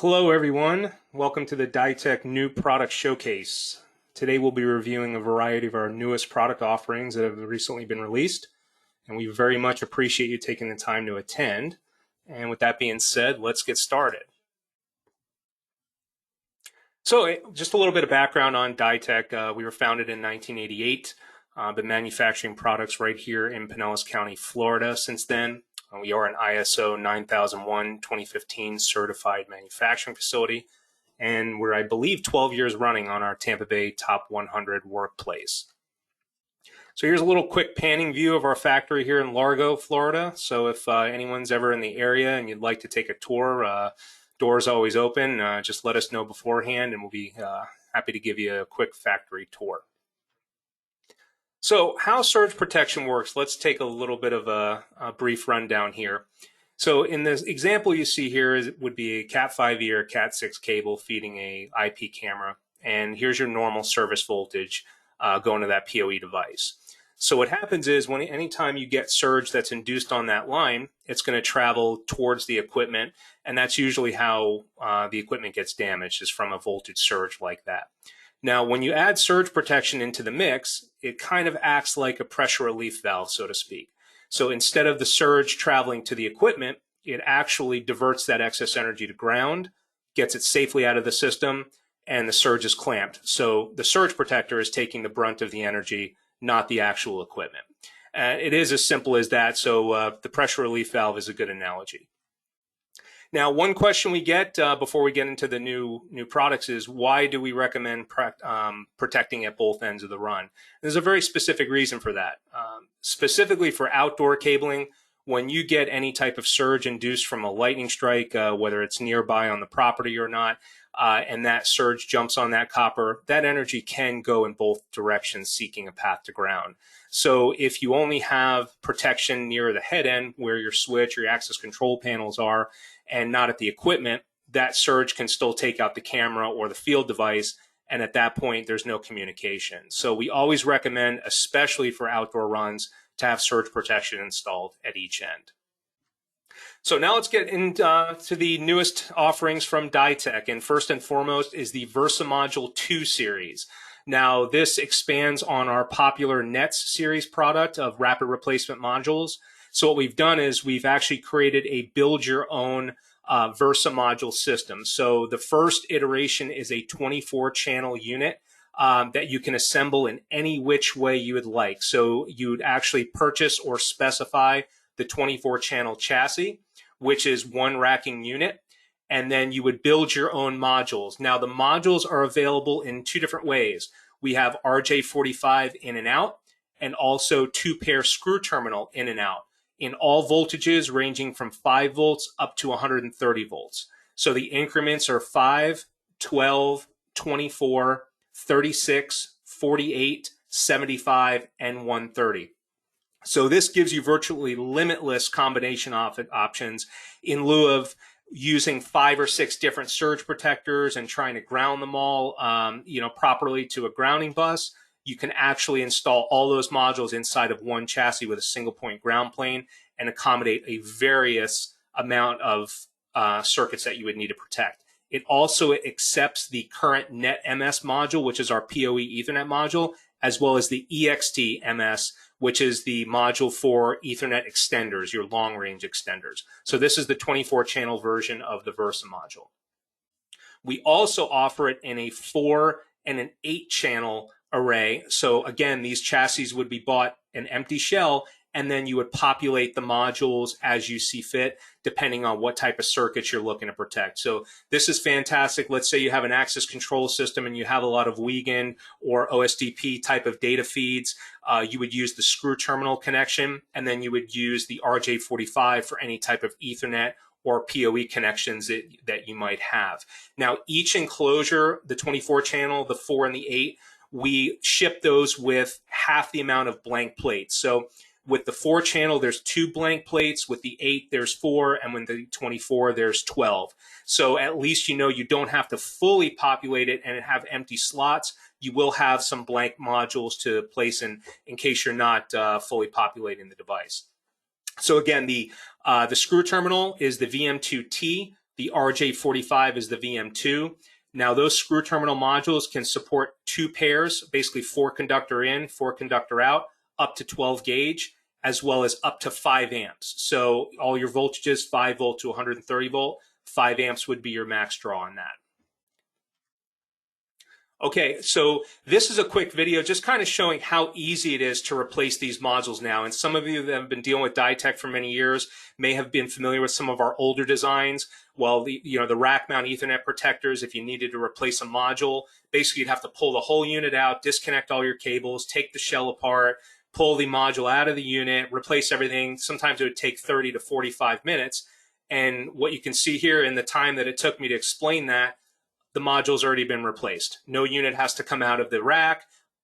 Hello everyone, welcome to the DITEK New Product Showcase. Today we'll be reviewing a variety of our newest product offerings that have recently been released, and we very much appreciate you taking the time to attend. And with that being said, let's get started. So just a little bit of background on DITEK. We were founded in 1988, been manufacturing products right here in Pinellas County, Florida since then. We are an ISO 9001-2015 certified manufacturing facility, and we're, I believe, 12 years running on our Tampa Bay Top 100 workplace. So here's a little quick panning view of our factory here in Largo, Florida. So if anyone's ever in the area and you'd like to take a tour, doors always open. Just let us know beforehand, and we'll be happy to give you a quick factory tour. So how surge protection works, let's take a little bit of a brief rundown here. So in this example you see here would be a Cat5e or Cat6 cable feeding a IP camera, and here's your normal service voltage going to that PoE device. So what happens is anytime you get surge that's induced on that line, it's going to travel towards the equipment, and that's usually how the equipment gets damaged, is from a voltage surge like that. Now, when you add surge protection into the mix, it kind of acts like a pressure relief valve, so to speak. So instead of the surge traveling to the equipment, it actually diverts that excess energy to ground, gets it safely out of the system, and the surge is clamped. So the surge protector is taking the brunt of the energy, not the actual equipment. It is as simple as that, so the pressure relief valve is a good analogy. Now, one question we get before we get into the new products is, why do we recommend protecting at both ends of the run? There's a very specific reason for that. Specifically for outdoor cabling, when you get any type of surge induced from a lightning strike, whether it's nearby on the property or not, and that surge jumps on that copper, that energy can go in both directions seeking a path to ground. So if you only have protection near the head end where your switch or your access control panels are, and not at the equipment, that surge can still take out the camera or the field device, and at that point there's no communication. So we always recommend, especially for outdoor runs, to have surge protection installed at each end. So now let's get into the newest offerings from DITEK, and first and foremost is the VersaModule 2 series. Now this expands on our popular NETS series product of rapid replacement modules. So what we've done is we've actually created a build your own VersaModule system. So the first iteration is a 24-channel unit that you can assemble in any which way you would like. So you would actually purchase or specify the 24-channel chassis, which is one racking unit, and then you would build your own modules. Now the modules are available in two different ways. We have RJ45 in and out, and also 2-pair screw terminal in and out, in all voltages ranging from 5 volts up to 130 volts. So the increments are 5, 12, 24, 36, 48, 75, and 130. So this gives you virtually limitless combination options in lieu of using 5 or 6 different surge protectors and trying to ground them all properly to a grounding bus. You can actually install all those modules inside of one chassis with a single point ground plane and accommodate a various amount of circuits that you would need to protect. It also accepts the current NetMS module, which is our PoE Ethernet module, as well as the EXT-MS, which is the module for Ethernet extenders, your long-range extenders. So this is the 24-channel version of the Versa module. We also offer it in a 4 and an 8-channel array. So again, these chassis would be bought an empty shell, and then you would populate the modules as you see fit, depending on what type of circuits you're looking to protect. So this is fantastic. Let's say you have an access control system and you have a lot of Wiegand or OSDP type of data feeds. You would use the screw terminal connection, and then you would use the RJ45 for any type of Ethernet or PoE connections that you might have. Now, each enclosure, the 24-channel, the 4 and the 8, we ship those with half the amount of blank plates. So with the 4-channel, there's 2 blank plates. With the 8, there's 4. And with the 24, there's 12. So at least you know you don't have to fully populate it and have empty slots. You will have some blank modules to place in case you're not fully populating the device. So again, the screw terminal is the VM2T The RJ45 is the VM2. Now those screw terminal modules can support 2 pairs, basically 4 conductor in, 4 conductor out, up to 12 gauge, as well as up to 5 amps. So all your voltages, 5 volt to 130 volt, 5 amps would be your max draw on that. Okay, so this is a quick video just kind of showing how easy it is to replace these modules now. And some of you that have been dealing with DITEK for many years may have been familiar with some of our older designs. Well, the rack mount Ethernet protectors, if you needed to replace a module, basically you'd have to pull the whole unit out, disconnect all your cables, take the shell apart, pull the module out of the unit, replace everything. Sometimes it would take 30 to 45 minutes. And what you can see here in the time that it took me to explain that, the module's already been replaced. No unit has to come out of the rack.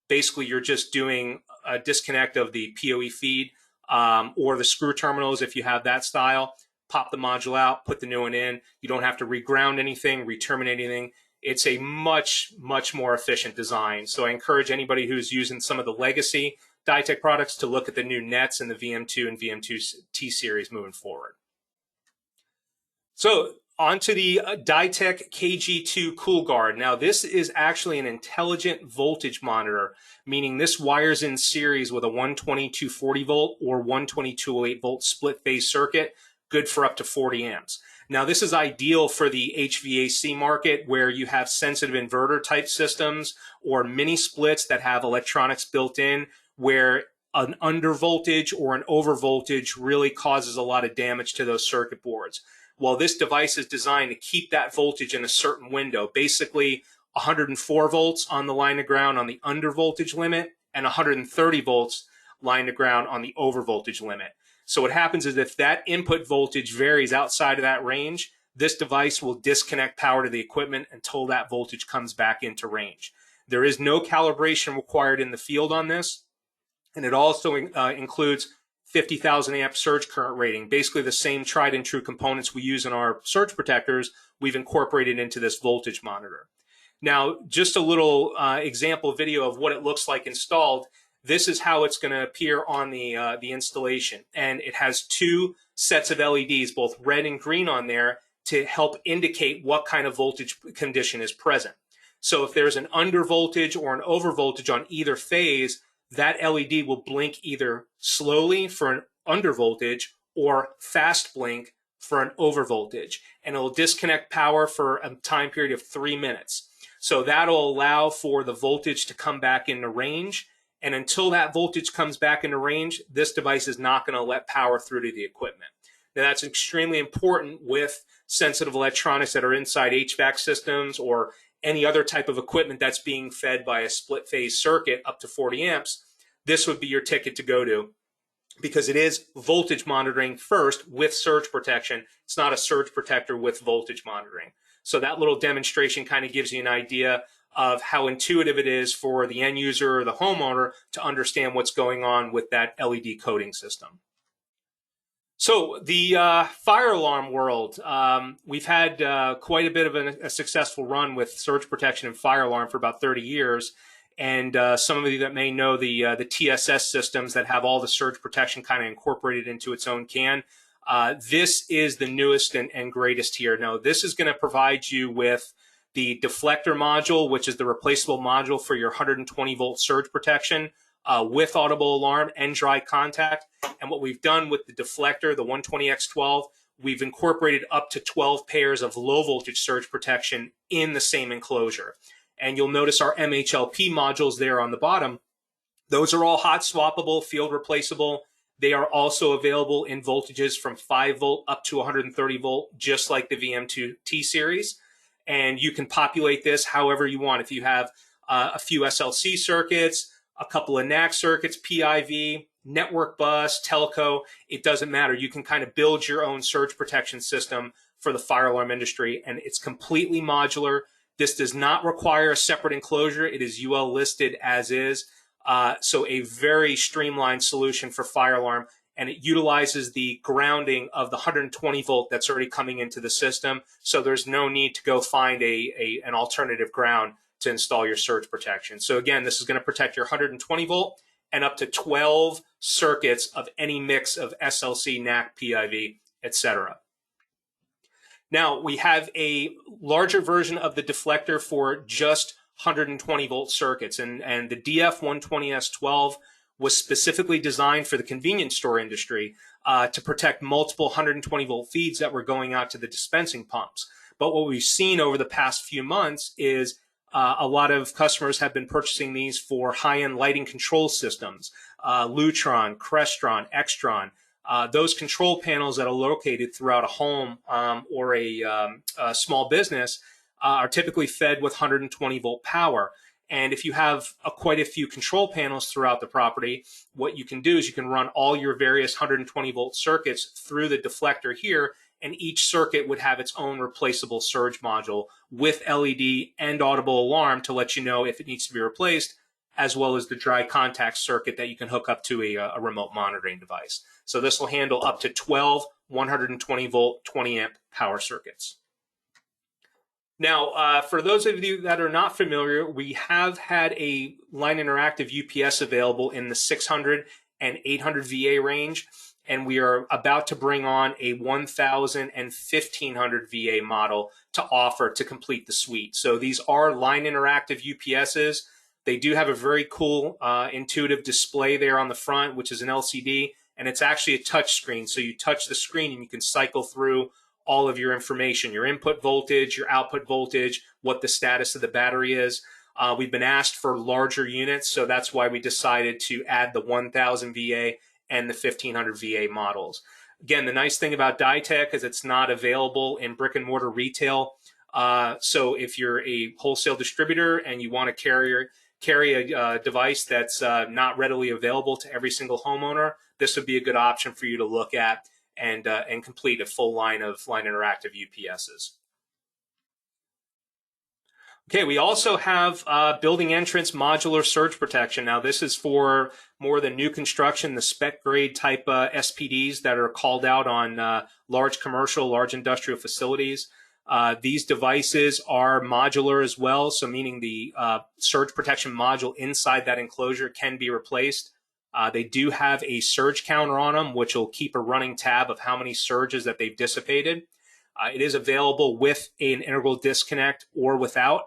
Basically, you're just doing a disconnect of the PoE feed or the screw terminals if you have that style. Pop the module out, put the new one in. You don't have to reground anything, re-terminate anything. It's a much, much more efficient design. So I encourage anybody who's using some of the legacy DITEK products to look at the new nets and the VM2 and VM2 T series moving forward. So onto the DITEK KG2 Kool Guard. Now this is actually an intelligent voltage monitor, meaning this wires in series with a 120/240 volt or 120/208 volt split phase circuit, good for up to 40 amps. Now this is ideal for the HVAC market where you have sensitive inverter type systems or mini splits that have electronics built in where an under voltage or an over voltage really causes a lot of damage to those circuit boards. Well, this device is designed to keep that voltage in a certain window, basically 104 volts on the line of ground on the under voltage limit and 130 volts line of ground on the over voltage limit. So what happens is if that input voltage varies outside of that range, this device will disconnect power to the equipment until that voltage comes back into range. There is no calibration required in the field on this, and it also includes 50,000 amp surge current rating, basically the same tried and true components we use in our surge protectors, we've incorporated into this voltage monitor. Now, just a little example video of what it looks like installed. This is how it's going to appear on the installation. And it has 2 sets of LEDs, both red and green on there to help indicate what kind of voltage condition is present. So if there's an under voltage or an over voltage on either phase, that LED will blink either slowly for an under voltage or fast blink for an over voltage. And it will disconnect power for a time period of 3 minutes. So that'll allow for the voltage to come back into range. And until that voltage comes back into range, this device is not going to let power through to the equipment. Now that's extremely important with sensitive electronics that are inside HVAC systems or any other type of equipment that's being fed by a split phase circuit up to 40 amps. This would be your ticket to go to because it is voltage monitoring first with surge protection. It's not a surge protector with voltage monitoring. So that little demonstration kind of gives you an idea of how intuitive it is for the end user or the homeowner to understand what's going on with that LED coding system. So the fire alarm world, we've had quite a bit of a successful run with surge protection and fire alarm for about 30 years. And some of you that may know the TSS systems that have all the surge protection kind of incorporated into its own can. This is the newest and greatest here. Now, this is going to provide you with the Deflector module, which is the replaceable module for your 120 volt surge protection with audible alarm and dry contact. And what we've done with the Deflector, the 120X12, we've incorporated up to 12 pairs of low voltage surge protection in the same enclosure. And you'll notice our MHLP modules there on the bottom. Those are all hot swappable, field replaceable. They are also available in voltages from 5 volt up to 130 volt, just like the VM2 T series. And you can populate this however you want. If you have a few SLC circuits, a couple of NAC circuits, PIV, network bus, telco, it doesn't matter. You can kind of build your own surge protection system for the fire alarm industry, and it's completely modular. This does not require a separate enclosure. It is UL listed as is. So a very streamlined solution for fire alarm, and it utilizes the grounding of the 120 volt that's already coming into the system. So there's no need to go find an alternative ground to install your surge protection. So again, this is going to protect your 120 volt and up to 12 circuits of any mix of SLC, NAC, PIV, etc. Now we have a larger version of the deflector for just 120 volt circuits, and the DF120S12 was specifically designed for the convenience store industry to protect multiple 120 volt feeds that were going out to the dispensing pumps. But what we've seen over the past few months is a lot of customers have been purchasing these for high-end lighting control systems, Lutron, Crestron, Extron. Those control panels that are located throughout a home or a small business are typically fed with 120 volt power. And if you have quite a few control panels throughout the property, what you can do is you can run all your various 120 volt circuits through the deflector here, and each circuit would have its own replaceable surge module with LED and audible alarm to let you know if it needs to be replaced, as well as the dry contact circuit that you can hook up to a remote monitoring device. So this will handle up to 12 120 volt, 20 amp power circuits. Now, for those of you that are not familiar, we have had a line interactive UPS available in the 600 and 800 VA range, and we are about to bring on a 1000 and 1500 VA model to offer to complete the suite. So these are line interactive UPSs. They do have a very cool intuitive display there on the front, which is an LCD, and it's actually a touch screen. So you touch the screen and you can cycle through all of your information, your input voltage, your output voltage, what the status of the battery is. We've been asked for larger units, so that's why we decided to add the 1000 VA and the 1500 VA models. Again, the nice thing about DITEK is it's not available in brick and mortar retail. So if you're a wholesale distributor and you want to carry a device that's not readily available to every single homeowner, this would be a good option for you to look at and complete a full line of line interactive UPSs. Okay, we also have building entrance modular surge protection. Now this is for more than new construction, the spec grade type SPDs that are called out on large commercial, large industrial facilities. These devices are modular as well, so meaning the surge protection module inside that enclosure can be replaced. They do have a surge counter on them, which will keep a running tab of how many surges that they've dissipated. It is available with an integral disconnect or without,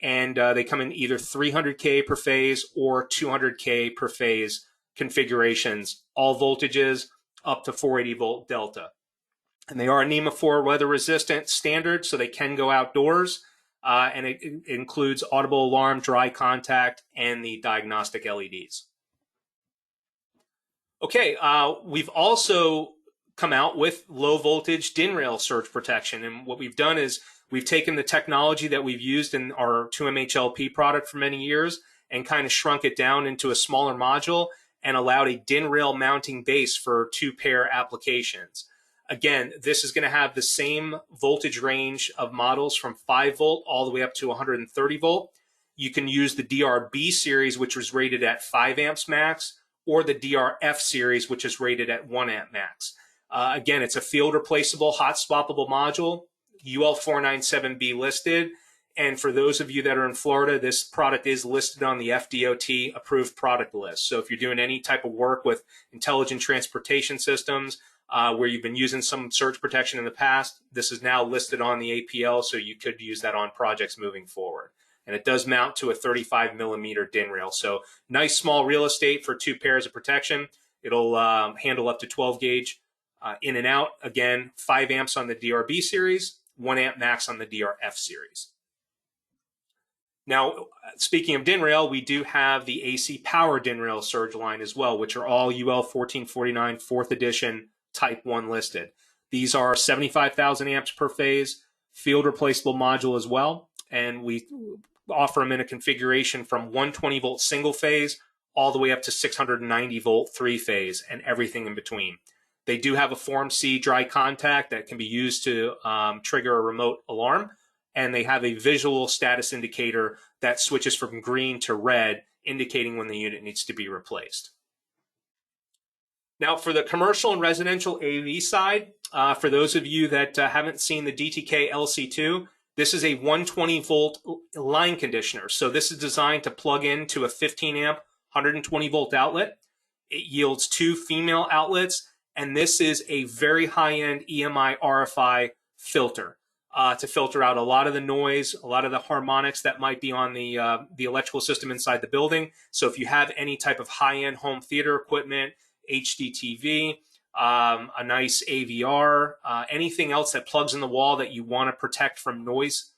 and they come in either 300K per phase or 200K per phase configurations, all voltages up to 480 volt delta. And they are NEMA 4 weather resistant standard, so they can go outdoors, and it includes audible alarm, dry contact, and the diagnostic LEDs. Okay, we've also come out with low voltage DIN rail surge protection, and what we've done is we've taken the technology that we've used in our 2MHLP product for many years and kind of shrunk it down into a smaller module and allowed a DIN rail mounting base for 2-pair applications. Again, this is going to have the same voltage range of models from 5 volt all the way up to 130 volt. You can use the DRB series, which was rated at 5 amps max, or the DRF series, which is rated at 1 amp max. Again, it's a field replaceable, hot swappable module, UL497B listed. And for those of you that are in Florida, this product is listed on the FDOT approved product list. So if you're doing any type of work with intelligent transportation systems, where you've been using some surge protection in the past, this is now listed on the APL, so you could use that on projects moving forward. And it does mount to a 35 millimeter DIN rail. So nice small real estate for 2 pairs of protection. It'll handle up to 12 gauge in and out. Again, 5 amps on the DRB series, 1 amp max on the DRF series. Now, speaking of DIN rail, we do have the AC Power DIN rail surge line as well, which are all UL 1449 4th edition Type 1 listed. These are 75,000 amps per phase, field replaceable module as well, and we offer them in a configuration from 120 volt single phase all the way up to 690 volt 3 phase and everything in between. They do have a Form C dry contact that can be used to trigger a remote alarm, and they have a visual status indicator that switches from green to red, indicating when the unit needs to be replaced. Now, for the commercial and residential AV side, for those of you that haven't seen the DTK LC2, this is a 120 volt line conditioner. So this is designed to plug into a 15 amp, 120 volt outlet. It yields 2 female outlets, and this is a very high-end EMI RFI filter. to filter out a lot of the noise, a lot of the harmonics that might be on the electrical system inside the building. So if you have any type of high-end home theater equipment, HD TV, a nice AVR, anything else that plugs in the wall that you want to protect from noise,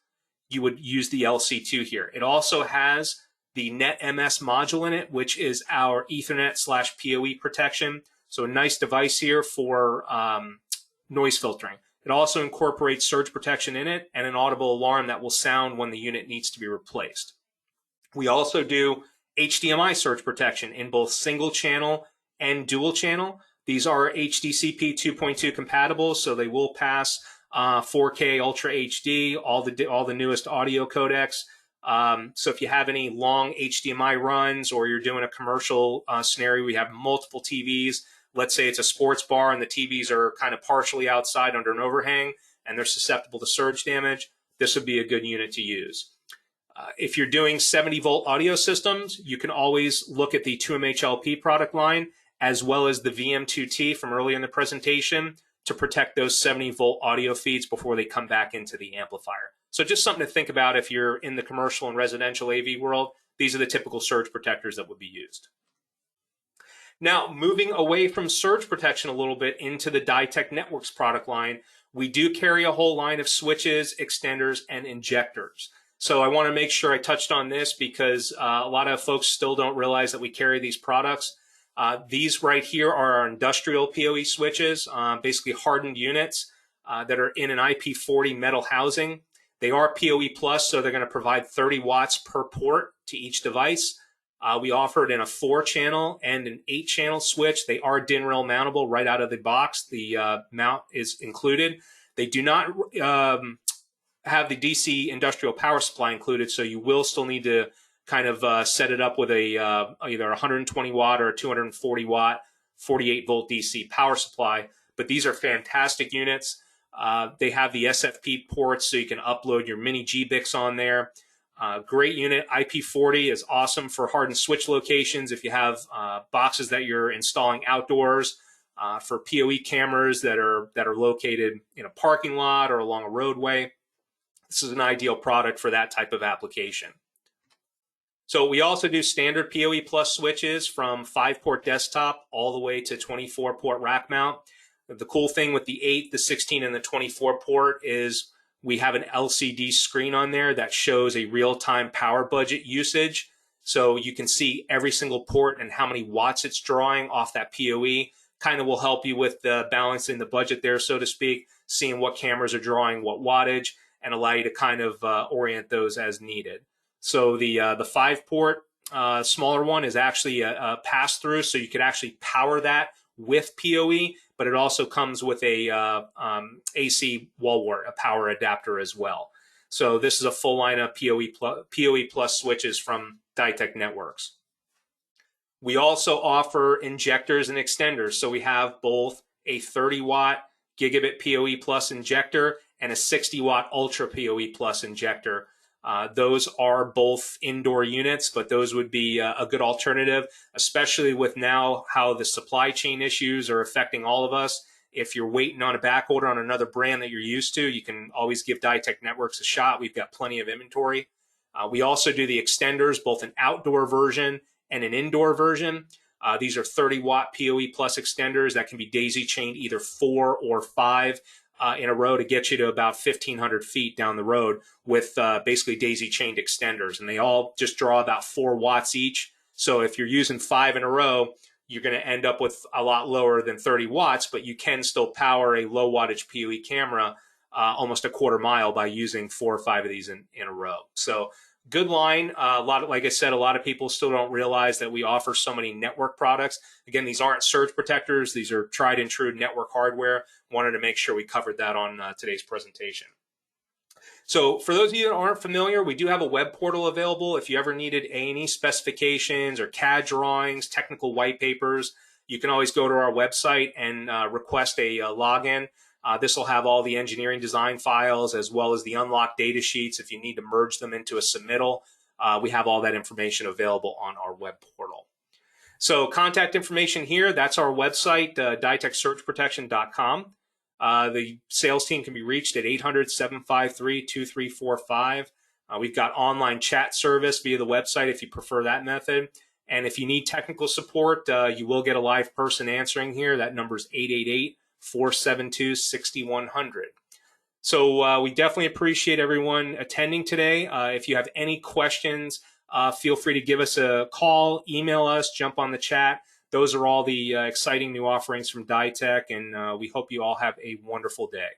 you would use the LC2 here. It also has the NetMS module in it, which is our Ethernet/PoE protection. So a nice device here for noise filtering. It also incorporates surge protection in it and an audible alarm that will sound when the unit needs to be replaced. We also do HDMI surge protection in both single channel and dual channel. These are HDCP 2.2 compatible, so they will pass 4K Ultra HD, all the newest audio codecs. So if you have any long HDMI runs or you're doing a commercial scenario, we have multiple TVs. Let's say it's a sports bar and the TVs are kind of partially outside under an overhang and they're susceptible to surge damage, this would be a good unit to use. If you're doing 70-volt audio systems, you can always look at the 2MHLP product line as well as the VM2T from earlier in the presentation to protect those 70-volt audio feeds before they come back into the amplifier. So just something to think about if you're in the commercial and residential AV world. These are the typical surge protectors that would be used. Now, moving away from surge protection a little bit into the DITEK Networks product line, we do carry a whole line of switches, extenders, and injectors. So I want to make sure I touched on this because a lot of folks still don't realize that we carry these products. These right here are our industrial PoE switches, basically hardened units that are in an IP40 metal housing. They are PoE plus, so they're going to provide 30 watts per port to each device. We offer it in a 4-channel and an 8-channel switch. They are DIN rail mountable right out of the box. The mount is included. They do not have the DC industrial power supply included, so you will still need to kind of set it up with a either 120 watt or a 240 watt 48 volt DC power supply. But these are fantastic units. They have the SFP ports, so you can upload your mini GBICs on there. Great unit. IP40 is awesome for hardened switch locations. If you have boxes that you're installing outdoors, for PoE cameras that are located in a parking lot or along a roadway, this is an ideal product for that type of application. So we also do standard PoE plus switches from 5-port desktop all the way to 24-port rack mount. The cool thing with the 8, the 16, and the 24-port is we have an LCD screen on there that shows a real-time power budget usage. So you can see every single port and how many watts it's drawing off that PoE. Kind of will help you with the balancing the budget there, so to speak, seeing what cameras are drawing what wattage, and allow you to kind of orient those as needed. So the 5-port smaller one is actually a pass-through, so you could actually power that with PoE, but it also comes with a AC wall wart, a power adapter as well. So this is a full line of PoE plus switches from DITEK Networks. We also offer injectors and extenders. So we have both a 30-watt gigabit PoE plus injector and a 60-watt ultra PoE plus injector. Those are both indoor units, but those would be a good alternative, especially with now how the supply chain issues are affecting all of us. If you're waiting on a back order on another brand that you're used to, you can always give DITEK Networks a shot. We've got plenty of inventory. We also do the extenders, both an outdoor version and an indoor version. These are 30-watt PoE plus extenders that can be daisy chained either 4 or 5 in a row to get you to about 1,500 feet down the road with basically daisy chained extenders. And they all just draw about 4 watts each. So if you're using 5 in a row, you're going to end up with a lot lower than 30 watts, but you can still power a low wattage PoE camera almost a quarter mile by using 4 or 5 of these in a row. So good line. Like I said, a lot of people still don't realize that we offer so many network products. Again, these aren't surge protectors. These are tried and true network hardware. Wanted to make sure we covered that on today's presentation. So for those of you that aren't familiar, we do have a web portal available. If you ever needed A&E specifications or CAD drawings, technical white papers, you can always go to our website and request a login. This will have all the engineering design files as well as the unlocked data sheets if you need to merge them into a submittal. We have all that information available on our web portal. So contact information here, that's our website, diteksurgeprotection.com. The sales team can be reached at 800-753-2345. We've got online chat service via the website if you prefer that method. And if you need technical support, you will get a live person answering here. That number is 888-472-6100. So we definitely appreciate everyone attending today. If you have any questions, feel free to give us a call, email us, jump on the chat. Those are all the exciting new offerings from DITEK, and we hope you all have a wonderful day.